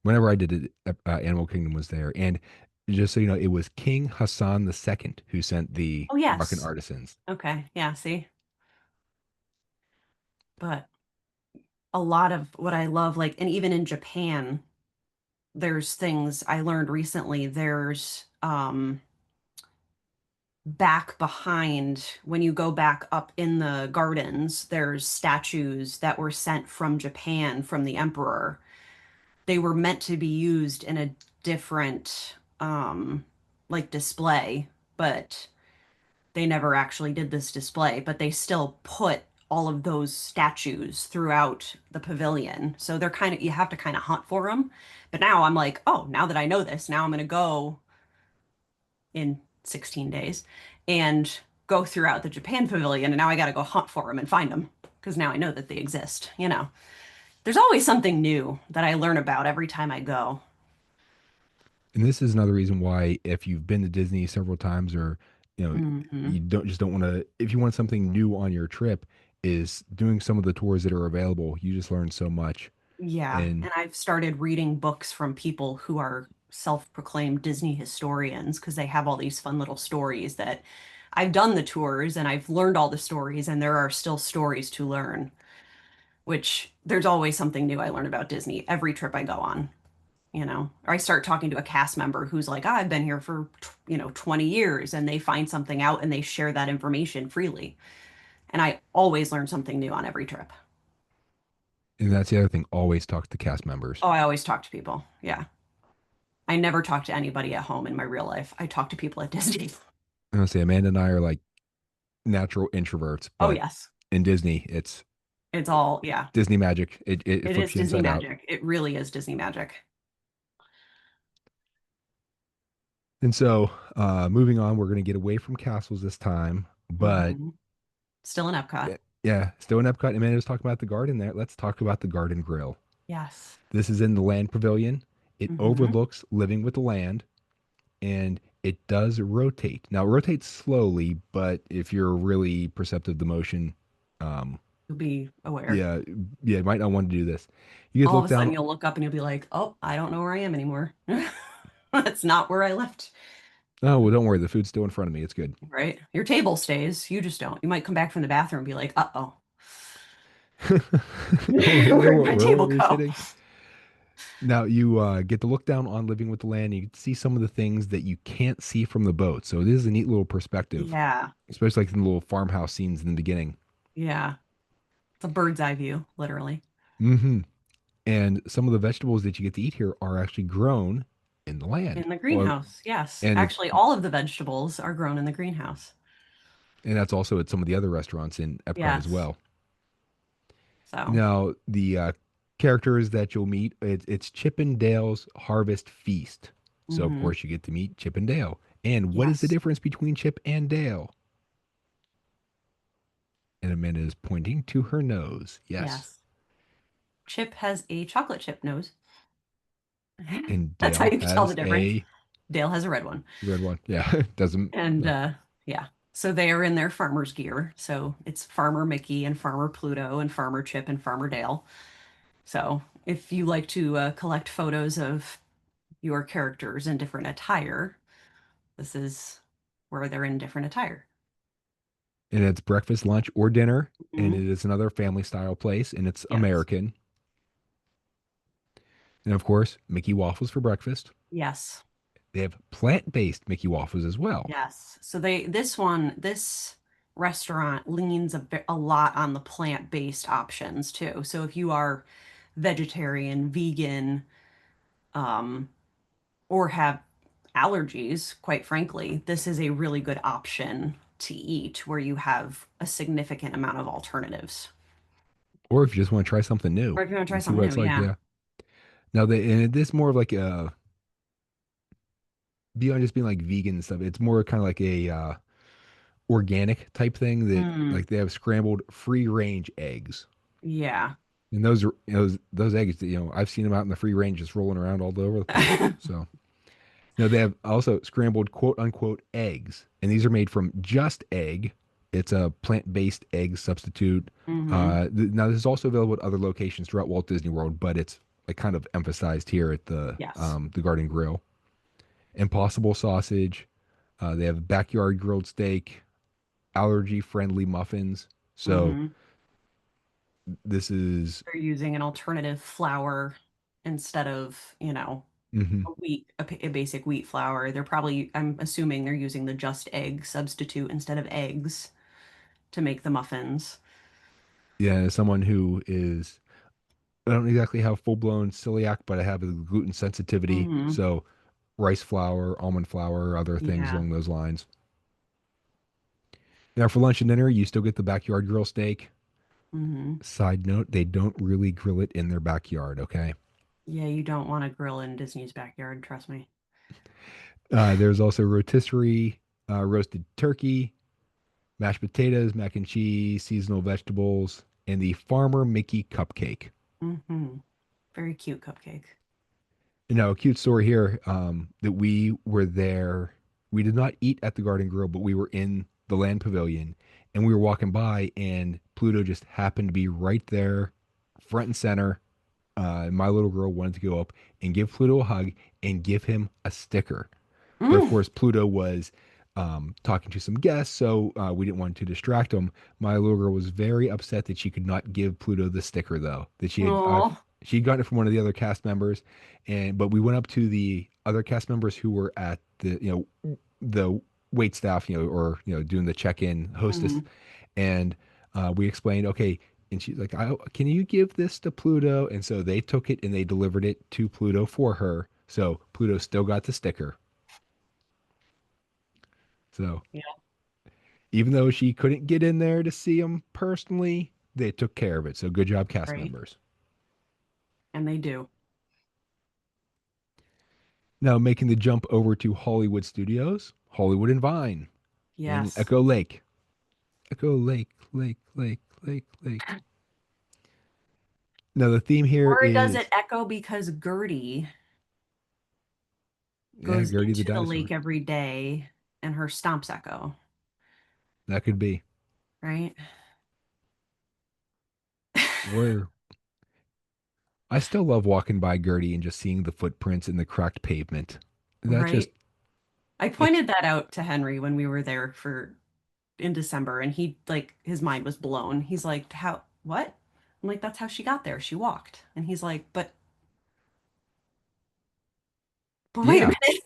Whenever I did it, Animal Kingdom was there. And just so you know, it was King Hassan II who sent the Oh, Moroccan yes. artisans. Okay. Yeah, see. But a lot of what I love, like, and even in Japan, there's things I learned recently. There's back behind when you go back up in the gardens, there's statues that were sent from Japan from the emperor. They were meant to be used in a different like display, but they never actually did this display, but they still put all of those statues throughout the pavilion. So they're kind of, you have to kind of hunt for them. But now I'm like, oh, now that I know this, now I'm going to go in 16 days and go throughout the Japan pavilion. And now I got to go hunt for them and find them because now I know that they exist. There's always something new that I learn about every time I go. And this is another reason why if you've been to Disney several times or Hmm. you don't want to if you want something new on your trip is doing some of the tours that are available. You just learn so much. Yeah, And and I've started reading books from people who are self-proclaimed Disney historians because they have all these fun little stories that I've done the tours and I've learned all the stories, and there are still stories to learn, which there's always something new I learn about Disney every trip I go on, Or I start talking to a cast member who's like, I've been here for, 20 years, and they find something out and they share that information freely. And I always learn something new on every trip. that's the other thing. Always talk to cast members. Oh, I always talk to people. Yeah. I never talk to anybody at home in my real life. I talk to people at Disney. I'm gonna say Amanda and I are like natural introverts, Oh, but yes. in Disney, it's It's all, yeah. Disney magic. It It flips is you Disney inside out. magic. It really is Disney magic. And so, moving on, we're going to get away from castles this time, but Hmm. Still in Epcot. yeah, still in Epcot. Amanda was talking about the garden there. Let's talk about the Garden Grill. Yes. This is in the Land Pavilion. It Hmm. overlooks Living with the Land, and it does rotate. Now, it rotates slowly, but if you're really perceptive of the motion, um, You'll be aware. yeah, yeah, you might not want to do this. You get to All of look a sudden, down. you'll look up and you'll be like, oh, I don't know where I am anymore. That's not where I left. Oh, well, don't worry. The food's still in front of me. It's good. Right? Your table stays. You just don't. You might come back from the bathroom and be like, uh-oh. Oh, Amanda, Where'd my where were table we go? sitting? Now you get to look down on Living with the Land. You get to see some of the things that you can't see from the boat. So this is a neat little perspective, Yeah. especially like in the little farmhouse scenes in the beginning. Yeah. It's a bird's eye view, literally. Hmm. And some of the vegetables that you get to eat here are actually grown in the land. In the Well, greenhouse, yes. and it's Actually, all of the vegetables are grown in the greenhouse. and that's also at some of the other restaurants in Epcot as Yes. well. So, Now the characters that you'll meet, it's Chip and Dale's Harvest Feast. So of hmm course you get to meet Chip and Dale. And what is the yes. difference between Chip and Dale? And Amanda is pointing to her nose. Yes. Yes. Chip has a chocolate chip nose. And That's how Dale you can tell the has difference. a Dale has a red one. red one. Yeah. Doesn't. And yeah. So they are in their farmer's gear. So it's Farmer Mickey and Farmer Pluto and Farmer Chip and Farmer Dale. So if you like to collect photos of your characters in different attire, this is where they're in different attire. And it's breakfast, lunch, or dinner. And Mhm. it is another family style place, and it's Yes. American. And of course, Mickey waffles for breakfast. Yes. They have plant-based Mickey waffles as well. Yes. So this restaurant leans a lot on the plant-based options too. So if you are vegetarian, vegan, um, or have allergies, quite frankly, this is a really good option to eat where you have a significant amount of alternatives. Or if you just want to try something new Or if you want to try and see something what new, it's like, yeah. yeah. Now they and this more of like a beyond just being like vegan and stuff. It's more kind of like a organic type thing that Mm, like they have scrambled free range eggs. yeah. And those are those eggs, I've seen them out in the free range just rolling around all over the place. So, they have also scrambled quote unquote eggs, and these are made from just egg. It's a plant-based egg substitute. Hmm. Now this is also available at other locations throughout Walt Disney World, but it's like kind of emphasized here at Yes. the Garden Grill. Impossible sausage. They have backyard grilled steak, allergy-friendly muffins. So Hmm. this is They're using an alternative flour instead of, mhm. a basic wheat flour. They're probably, I'm assuming they're using the just egg substitute instead of eggs to make the muffins. Yeah, as someone who is I don't exactly have full blown celiac, but I have a gluten sensitivity. Hmm. So rice flour, almond flour, other things Yeah. along those lines. Now for lunch and dinner, you still get the backyard grill steak. Hmm. Side note, they don't really grill it in their backyard, okay? Yeah, you don't want to grill in Disney's backyard, trust me. There's also rotisserie, roasted turkey, mashed potatoes, mac and cheese, seasonal vegetables, and the Farmer Mickey cupcake. Hmm. Very cute cupcake. A cute story here that we were there. We did not eat at the Garden Grill, but we were in the Land Pavilion and we were walking by, and Pluto just happened to be right there, front and center. My little girl wanted to go up and give Pluto a hug and give him a sticker. But of Mm. course, Pluto was talking to some guests, so we didn't want to distract him. My little girl was very upset that she could not give Pluto the sticker, though. That Oh. she'd gotten it from one of the other cast members, and but we went up to the other cast members who were at the wait staff, or doing the check-in hostess, Hmm. and we explained, okay. And she's like, can you give this to Pluto? And so they took it and they delivered it to Pluto for her. So Pluto still got the sticker. So Yeah, even though she couldn't get in there to see him personally, they took care of it. So good job, cast right. members. And they do. Now making the jump over to Hollywood Studios, Hollywood and Vine, and Yes. Echo Lake. Echo Lake, Lake, Lake, Lake, Lake. Now the theme here Or does it is echo because Gertie yeah, goes Gertie the into the lake dinosaur. every day and her stomps echo, That could be. right? Or I still love walking by Gertie and just seeing the footprints in the cracked pavement. That just Right. I it's pointed that out to Henry when we were there for in December, and he like his mind was blown. He's like, "How? What?" I'm like, "That's how she got there. She walked." And he's like, but wait a yeah. minute."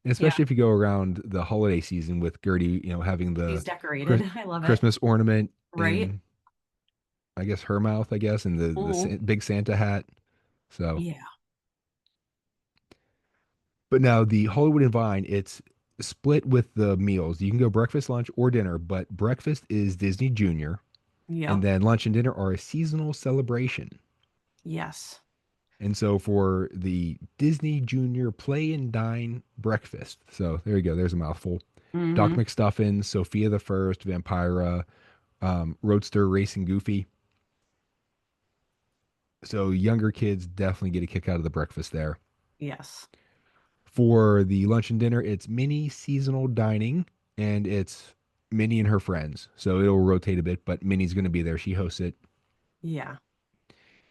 Yeah, Especially if you go around the holiday season with Gertie, having she's the decorated. Chris- I love it. Christmas ornament Right? in, I guess, her mouth, I guess, and Mm. big Santa hat. So, Yeah. but now the Hollywood and Vine, it's split with the meals. You can go breakfast, lunch, or dinner, but breakfast is Disney Junior, and Yep. then lunch and dinner are a seasonal celebration. Yes. And so for the Disney Junior Play and Dine breakfast, so there you go, there's a mouthful. Doc Hmm. McStuffins, Sophia the First, Vampira, Roadster Racing Goofy. So younger kids definitely get a kick out of the breakfast there. Yes. For the lunch and dinner, it's mini seasonal dining and it's Minnie and her friends. So it'll rotate a bit, but Minnie's going to be there. She hosts it. Yeah.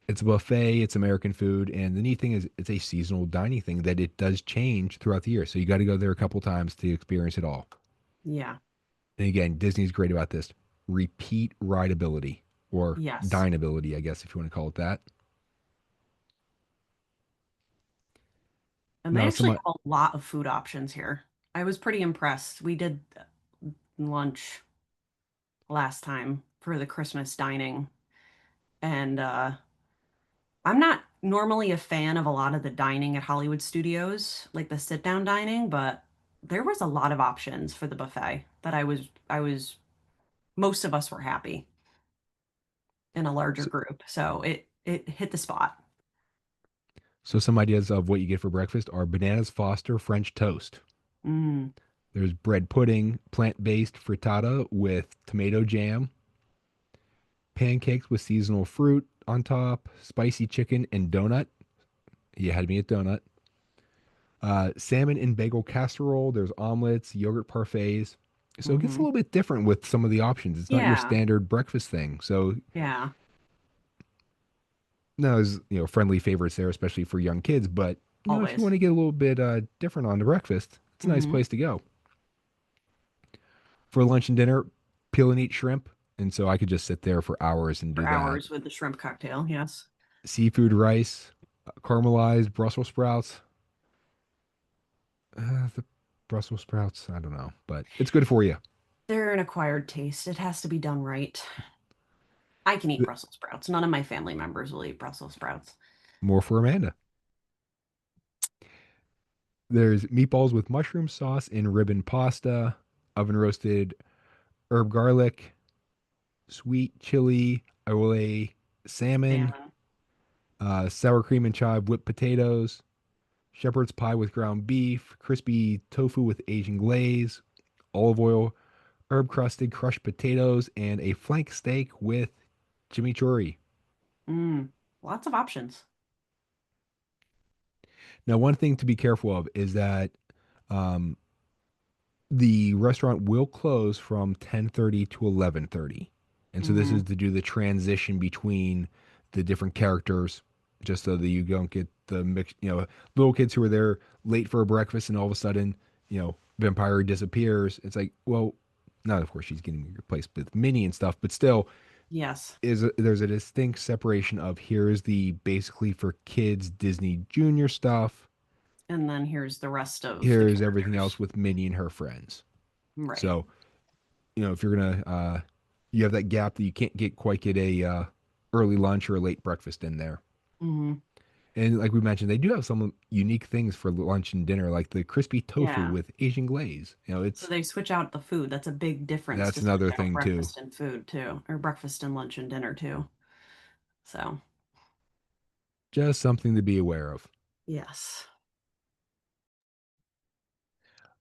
It's a buffet, it's American food. And the neat thing is, it's a seasonal dining thing that it does change throughout the year. So you got to go there a couple times to experience it all. Yeah. And again, Disney's great about this repeat rideability or Yes. dineability, I guess, if you want to call it that. And they Now, actually some have a lot of food options here. I was pretty impressed. We did lunch last time for the Christmas dining, and I'm not normally a fan of a lot of the dining at Hollywood studios, like the sit down dining, but there was a lot of options for the buffet that I was most of us were happy in a larger so, group. So it hit the spot. so some ideas of what you get for breakfast are bananas Foster French toast. Mm, There's bread pudding, plant-based frittata with tomato jam, pancakes with seasonal fruit on top, spicy chicken and donut. You had me at donut. Salmon and bagel casserole. There's omelets, yogurt parfaits. So it gets a hmm. little bit different with some of the options. It's not your Yeah. standard breakfast thing. So Yeah. no, there's friendly favorites there, especially for young kids. But if you Always. want to get a little bit different on the breakfast, it's a nice Hmm. place to go. For lunch and dinner, peel and eat shrimp. And so I could just sit there for hours and For do that. hours with the shrimp cocktail. Yes. Seafood rice, caramelized Brussels sprouts. The Brussels sprouts, I don't know, but it's good for you. They're an acquired taste. It has to be done right. I can eat Brussels sprouts. None of my family members will eat Brussels sprouts. More for Amanda. There's meatballs with mushroom sauce and ribbon pasta, oven roasted herb garlic, sweet chili, aioli salmon, Salmon. sour cream and chive whipped potatoes, shepherd's pie with ground beef, crispy tofu with Asian glaze, olive oil, herb crusted crushed potatoes, and a flank steak with chimichurri. Mm. Lots of options. Now, one thing to be careful of is that um, the restaurant will close from 10:30 to 11:30. And so this is Hmm. to do the transition between the different characters just so that you don't get the mix, little kids who are there late for a breakfast and all of a sudden, Vampire disappears. It's like, well, not of course she's getting replaced with Minnie and stuff, but still Yes. there's a distinct separation of here's the basically for kids Disney Junior stuff. And then here's the rest of the Here's everything else characters. with Minnie and her friends. Right. So if you're gonna you have that gap that you can't get a early lunch or a late breakfast in there. Hmm. And like we mentioned, they do have some unique things for lunch and dinner, like the crispy tofu Yeah. with Asian glaze. So It's they switch out the food. That's a big difference that's to switch another out thing too. breakfast and food too, or breakfast and lunch and dinner too. So, Just something to be aware of. yes.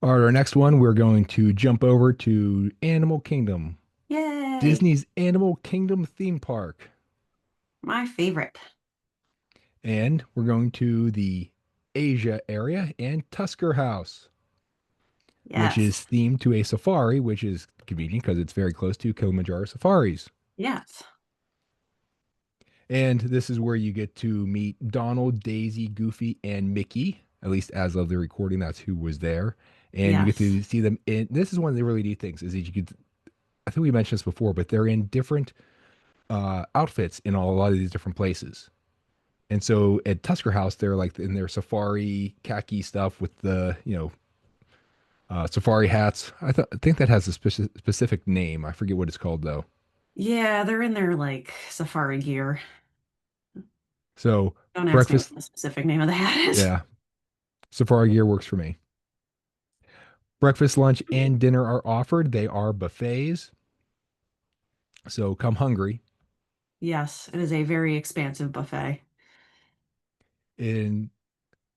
All right, our next one, we're going to jump over to Animal Kingdom, Yay. Disney's Animal Kingdom theme park. My favorite. And we're going to the Asia area and Tusker House, which is Yes. themed to a safari, which is convenient because it's very close to Kilimanjaro safaris. Yes. And this is where you get to meet Donald, Daisy, Goofy, and Mickey. At least as of the recording, that's who was there. And you get Yes. to see them in. This is one of the really neat things is that you could. I think we mentioned this before, but they're in different outfits in a lot of these different places. And so at Tusker House, they're like in their safari khaki stuff with the safari hats. I think that has a specific name. I forget what it's called though. Yeah, they're in their like safari gear. So Don't ask me what breakfast, the specific name of the hat is. yeah, safari gear works for me. Breakfast, lunch, and dinner are offered. They are buffets. So come hungry. Yes, it is a very expansive buffet. And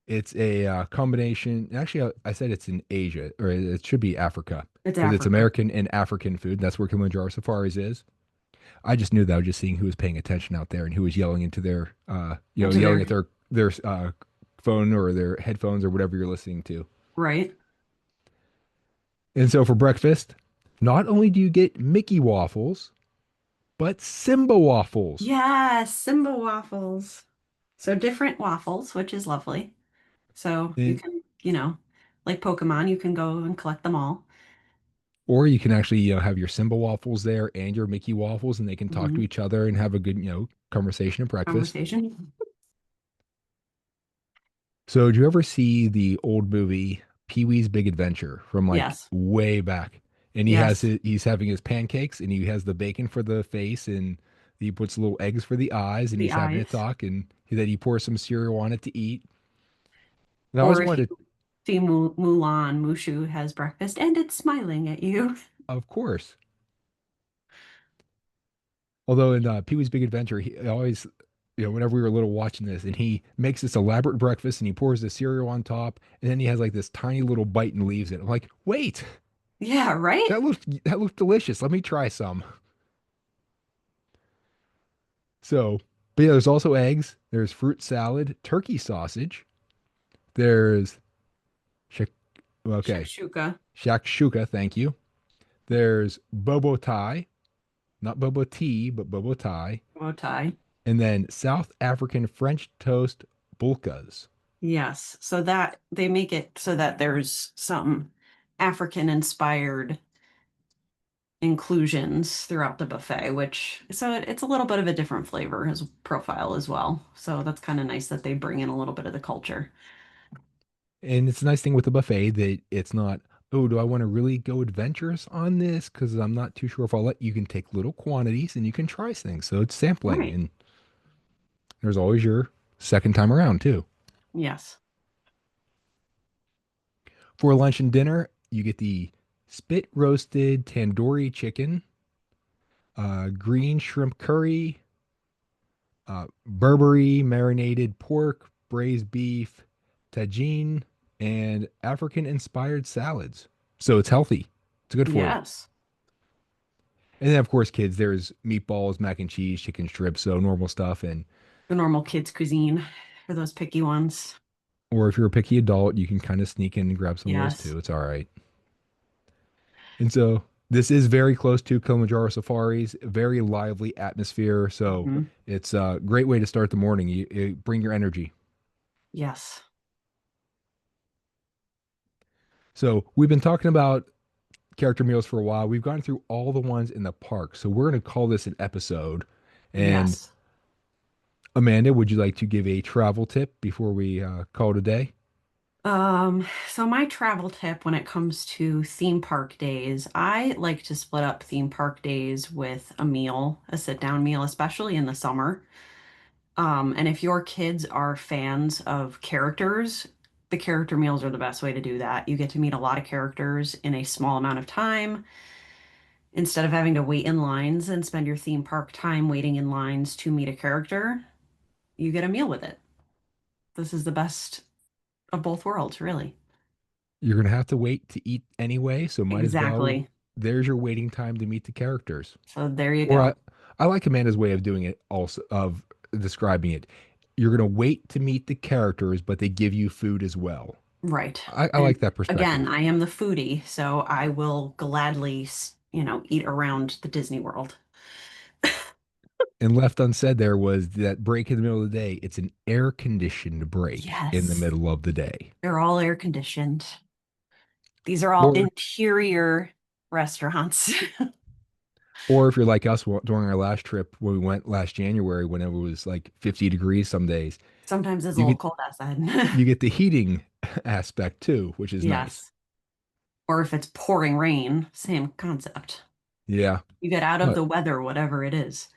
it's a combination. Actually, I said it's in Asia, or it should be Africa, It's because it's Africa. American and African food. That's where Kilimanjaro Safaris is. I just knew that. I was just seeing who was paying attention out there and who was yelling into their, Into yelling their at their phone or their headphones or whatever you're listening to. Right. And so for breakfast, not only do you get Mickey waffles, but Simba waffles. Yes, Simba waffles. So different waffles, which is lovely. So you And, can, like Pokemon, you can go and collect them all. or you can actually, have your Simba waffles there and your Mickey waffles, and they can talk to Hmm. each other and have a good, conversation at breakfast. Conversation. So, do you ever see the old movie Pee-wee's Big Adventure from like Yes. way back? And Yes. he's having his pancakes and he has the bacon for the face and he puts little eggs for the eyes and The he's having a eyes. talk and then he pours some cereal on it to eat. And I always Or if you wanted see Mulan, Mushu has breakfast and it's smiling at you. of course. Although in Pee-wee's Big Adventure, he always, whenever we were little watching this, and he makes this elaborate breakfast and he pours the cereal on top, and then he has like this tiny little bite and leaves it. I'm like, wait, Yeah, right? that looked delicious. Let me try some. So, but yeah, there's also eggs. There's fruit salad, turkey sausage. There's shak- okay, Shakshuka. shakshuka. Thank you. There's bobo tie, not bobo tea, but bobo tie, Bow tie. and then South African French toast bulkas. Yes. So that they make it so that there's some African inspired inclusions throughout the buffet, which it's a little bit of a different flavor as profile as well. So that's kind of nice that they bring in a little bit of the culture. And it's a nice thing with the buffet that it's not, oh, do I want to really go adventurous on this? Because I'm not too sure if I'll let you can take little quantities and you can try things. So it's sampling, Right. and there's always your second time around too. Yes. For lunch and dinner, you get the spit roasted tandoori chicken, green shrimp curry, Burberry marinated pork, braised beef, tagine, and African inspired salads. So it's healthy. It's good for you. Yes. And then, of course, kids, there's meatballs, mac and cheese, chicken strips, so normal stuff. And, The normal kids cuisine for those picky ones. or if you're a picky adult, you can kind of sneak in and grab some of those Yes. too. It's all right. And so this is very close to Kilimanjaro Safaris, very lively atmosphere. So Mhm. it's a great way to start the morning. You bring your energy. Yes. So we've been talking about character meals for a while. We've gone through all the ones in the park. So we're going to call this an episode. And Yes. Amanda, would you like to give a travel tip before we call it a day? So my travel tip when it comes to theme park days, I like to split up theme park days with a meal, a sit down meal, especially in the summer. And if your kids are fans of characters, the character meals are the best way to do that. You get to meet a lot of characters in a small amount of time instead of having to wait in lines and spend your theme park time waiting in lines to meet a character. You get a meal with it. This is the best of both worlds, really. You're going to have to wait to eat anyway. So might as well. Exactly. There's your waiting time to meet the characters. So there you Or go. I like Amanda's way of doing it also, of describing it. You're going to wait to meet the characters, but they give you food as well. Right. I And like that again, perspective. I am the foodie, so I will gladly, eat around the Disney World. And left unsaid there was that break in the middle of the day. It's an air conditioned break in the Yes. middle of the day. They're all air conditioned. These are all Or interior restaurants. or if you're like us during our last trip when we went last January when it was like 50 degrees some days, Sometimes it's a you little get cold outside. you get the heating aspect too, which is nice. Yes. Or if it's pouring rain, same concept. Yeah. You get out of Uh, the weather, whatever it is.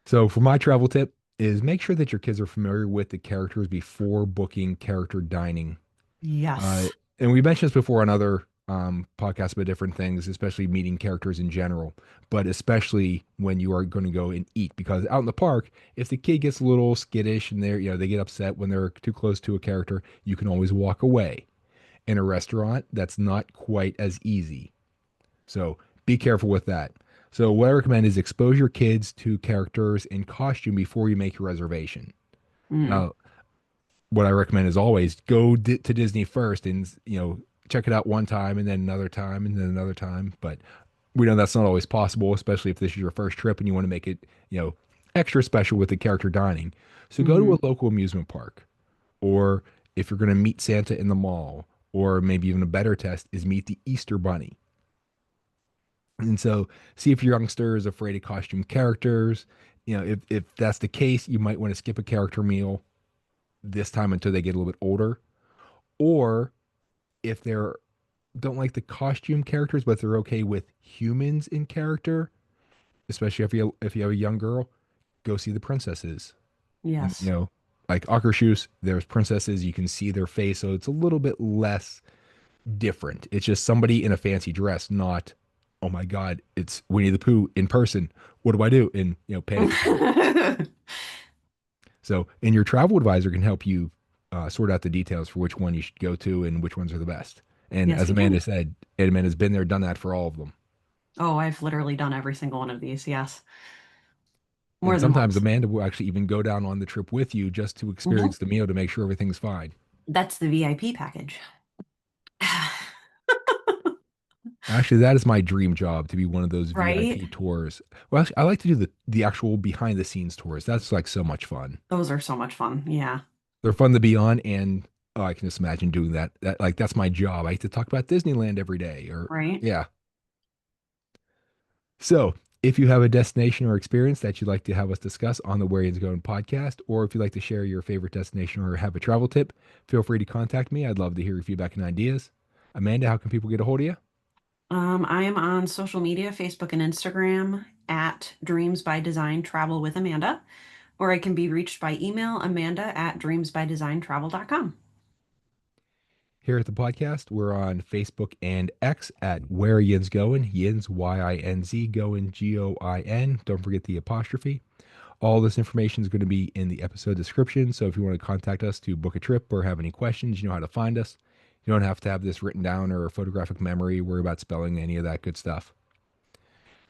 so for my travel tip is make sure that your kids are familiar with the characters before booking character dining. Uh, Yes. and we mentioned this before on other podcasts about different things, especially meeting characters in general, but especially when you are going to go and eat, because out in the park, if the kid gets a little skittish and they get upset when they're too close to a character, you can always walk away. In a restaurant, that's not quite as easy. So be careful with that. So what I recommend is expose your kids to characters in costume before you make your reservation. Mm. Now, what I recommend is always go to Disney first and, check it out one time and then another time and then another time. But we know that's not always possible, especially if this is your first trip and you want to make it, extra special with the character dining. So go to Hmm. a local amusement park, or if you're going to meet Santa in the mall, or maybe even a better test is meet the Easter Bunny. And so see if your youngster is afraid of costume characters. If that's the case, you might want to skip a character meal this time until they get a little bit older. Or if they're don't like the costume characters, but they're okay with humans in character, especially if you have a young girl, go see the princesses. And Yes. like Akershus, there's princesses, you can see their face, so it's a little bit less different. It's just somebody in a fancy dress, not, oh my God, it's Winnie the Pooh in person. What do I do? And panic attack. So, and your travel advisor can help you sort out the details for which one you should go to and which ones are the best. And Yes, as he Amanda can. said, Amanda's been there, done that for all of them. Oh, I've literally done every single one of these. Yes. More And than sometimes once. Amanda will actually even go down on the trip with you just to Hmm. experience the meal to make sure everything's fine. That's the VIP package. Actually, that is my dream job to be one of those Right? VIP tours. Well, actually, I like to do the actual behind the scenes tours. That's like so much fun. Those are so much fun. Yeah. They're fun to be on, and oh, I can just imagine doing that. That's my job. I have to talk about Disneyland every day, or Right? yeah. So, if you have a destination or experience that you'd like to have us discuss on the Where Yinz Goin podcast, or if you'd like to share your favorite destination or have a travel tip, feel free to contact me. I'd love to hear your feedback and ideas. Amanda, how can people get a hold of you? I am on social media, Facebook and Instagram at Dreams by Design Travel with Amanda, or I can be reached by email, Amanda at dreamsbydesigntravel.com. Here at the podcast, we're on Facebook and X at Where Yinz Goin, Yinz Yinz Goin Goin. Don't forget the apostrophe. All this information is going to be in the episode description. So if you want to contact us to book a trip or have any questions, you know how to find us. You don't have to have this written down or a photographic memory, worry about spelling any of that good stuff.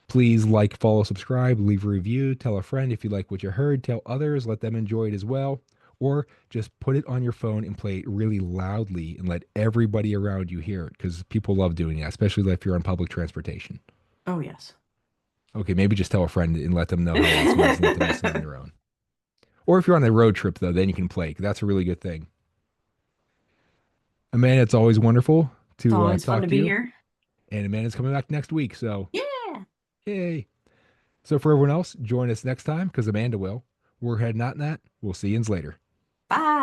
Please like, follow, subscribe, leave a review, tell a friend if you like what you heard, tell others, let them enjoy it as well. Or just put it on your phone and play it really loudly and let everybody around you hear it because people love doing that, especially if you're on public transportation. Oh, yes. Okay, maybe just tell a friend and let them know how awesome it is and let them listen on their own. Or if you're on a road trip, though, then you can play. That's a really good thing. Amanda, it's always wonderful It's to always fun talk to to be you. here. And Amanda's coming back next week. So, Yeah. yay. So, for everyone else, join us next time because Amanda will. We're heading out in that. We'll see you later. Bye.